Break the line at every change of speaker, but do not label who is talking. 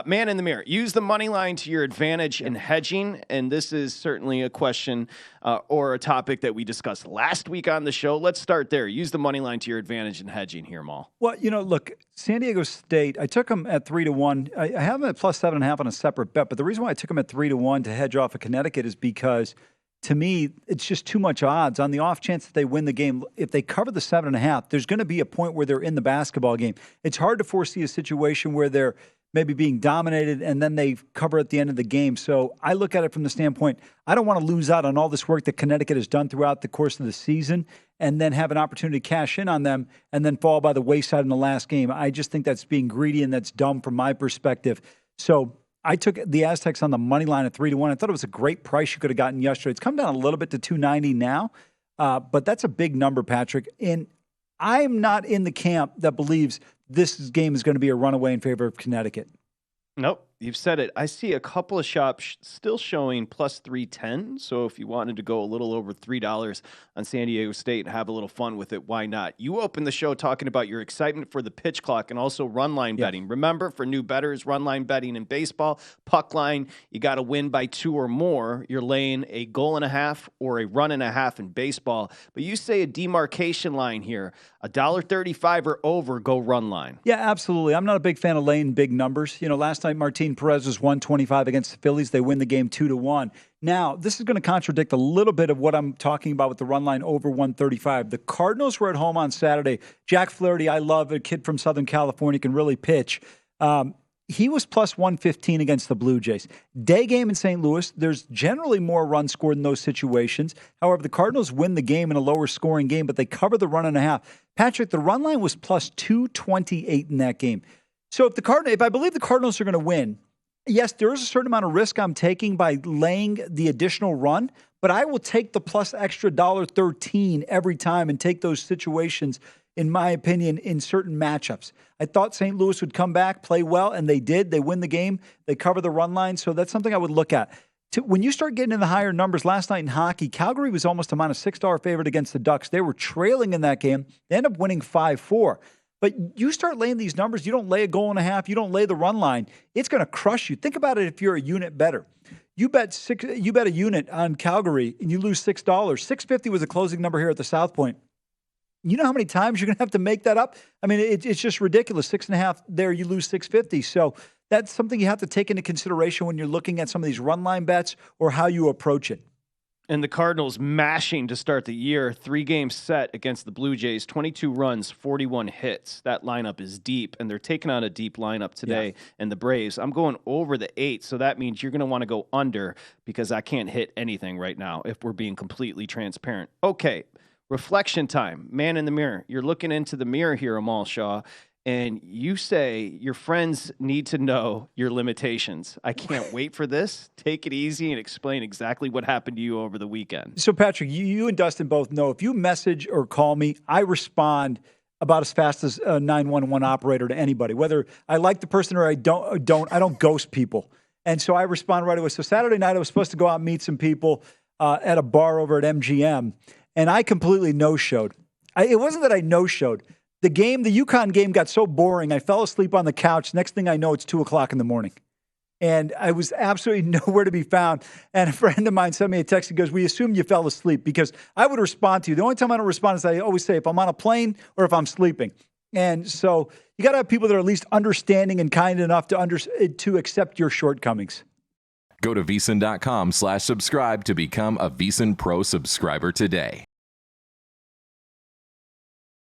Man in the mirror, use the money line to your advantage in hedging. And this is certainly a question or a topic that we discussed last week on the show. Let's start there. Use the money line to your advantage in hedging here, Amal.
Well, look, San Diego State, I took them at 3-1. I have them at plus 7.5 on a separate bet. But the reason why I took them at 3-1 to hedge off of Connecticut is because, to me, it's just too much odds. On the off chance that they win the game, if they cover the 7.5, there's going to be a point where they're in the basketball game. It's hard to foresee a situation where they're maybe being dominated and then they cover at the end of the game. So I look at it from the standpoint, I don't want to lose out on all this work that Connecticut has done throughout the course of the season and then have an opportunity to cash in on them and then fall by the wayside in the last game. I just think that's being greedy and that's dumb from my perspective. So I took the Aztecs on the money line at 3-1. I thought it was a great price you could have gotten yesterday. It's come down a little bit to 290 now, but that's a big number, Patrick. And I'm not in the camp that believes this game is going to be a runaway in favor of Connecticut.
Nope, you've said it. I see a couple of shops still showing plus 310. So if you wanted to go a little over $3 on San Diego State and have a little fun with it, why not? You opened the show talking about your excitement for the pitch clock and also run line betting. Remember, for new bettors, run line betting in baseball, puck line, you got to win by 2 or more. You're laying a goal and a half or a run and a half in baseball. But you say a demarcation line here, $1.35 or over, go run line.
Yeah, absolutely. I'm not a big fan of laying big numbers. Last night Martin Perez was 125 against the Phillies. They win the game 2-1. Now, this is going to contradict a little bit of what I'm talking about with the run line over 135. The Cardinals were at home on Saturday. Jack Flaherty, I love, a kid from Southern California, can really pitch. He was plus 115 against the Blue Jays. Day game in St. Louis, there's generally more runs scored in those situations. However, the Cardinals win the game in a lower scoring game, but they cover the run and a half. Patrick, the run line was plus 228 in that game. So if I believe the Cardinals are going to win, yes, there is a certain amount of risk I'm taking by laying the additional run, but I will take the plus extra $1.13 every time and take those situations, in my opinion, in certain matchups. I thought St. Louis would come back, play well, and they did. They win the game. They cover the run line, so that's something I would look at. When you start getting in the higher numbers, last night in hockey, Calgary was almost a minus $6 favorite against the Ducks. They were trailing in that game. They ended up winning 5-4. But you start laying these numbers, you don't lay a goal and a half, you don't lay the run line, it's going to crush you. Think about it if you're a unit bettor. You bet a unit on Calgary and you lose $6. $6.50 was the closing number here at the South Point. You know how many times you're going to have to make that up? I mean, it's just ridiculous. 6.5 there, you lose $6.50. So that's something you have to take into consideration when you're looking at some of these run line bets or how you approach it.
And the Cardinals mashing to start the year, 3-game set against the Blue Jays, 22 runs, 41 hits. That lineup is deep, and they're taking on a deep lineup today. And the Braves, I'm going over the 8, so that means you're going to want to go under because I can't hit anything right now if we're being completely transparent. Okay, reflection time. Man in the mirror. You're looking into the mirror here, Amal Shah, and you say your friends need to know your limitations. I can't wait for this. Take it easy and explain exactly what happened to you over the weekend.
So, Patrick, you and Dustin both know if you message or call me, I respond about as fast as a 911 operator to anybody. Whether I like the person or I don't ghost people. And so I respond right away. So Saturday night, I was supposed to go out and meet some people at a bar over at MGM, and I completely no-showed. It wasn't that I no-showed. The UConn game got so boring, I fell asleep on the couch. Next thing I know, it's 2 o'clock in the morning. And I was absolutely nowhere to be found. And a friend of mine sent me a text. He goes, we assume you fell asleep, because I would respond to you. The only time I don't respond is I always say if I'm on a plane or if I'm sleeping. And so you got to have people that are at least understanding and kind enough to accept your shortcomings.
Go to VSiN.com/subscribe to become a VSiN Pro subscriber today.